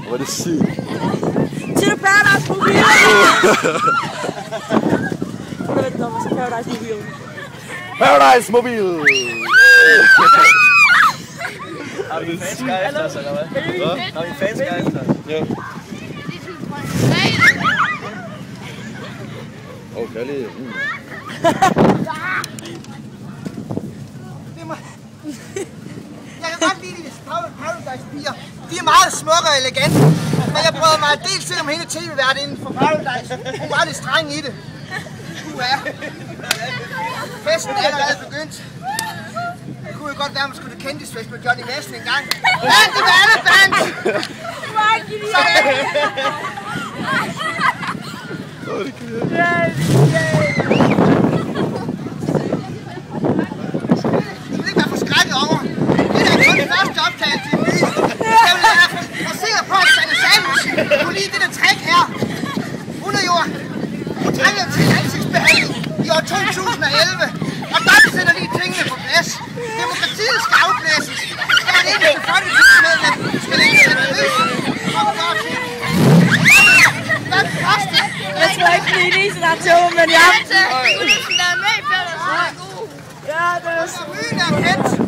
Hvor er det sygt. Til du Paradise Mobil! Paradise Mobil. Paradise Mobil! Har vi en fanskar efter os, eller hvad? Har vi en fanskar efter os? Ja. Okay, lige. Jeg kan godt lide de Paradise-piger. De er meget smukke og elegante. Men jeg prøvede mig dels til om hende tv-værtinden for Paradise. Hun var lidt streng i det. Festen er allerede begyndt. Det kunne jo godt være, at man skulle til kendisfest med Johnny Madsen en gang. Band i vandeband! Du vil ikke være forskrækket over. Det er da kun den første optagelse i byen. Jeg vil være sikker på, at Sanne Samuelsen kunne lide det der trick her. Hun trænger til en ansigtsbehandling i år 2011. Og der sætter lige tingene på plads. Demokratiet skal afblæses. Der er det eneste folketingsmedlem, skal ikke sætte løs. Hvad er det første? Jeg tror ikke, det er det eneste, der er tog, men ja. Du er ligesom der er med i fælles, så er god. Ja, det er Byen er kendt.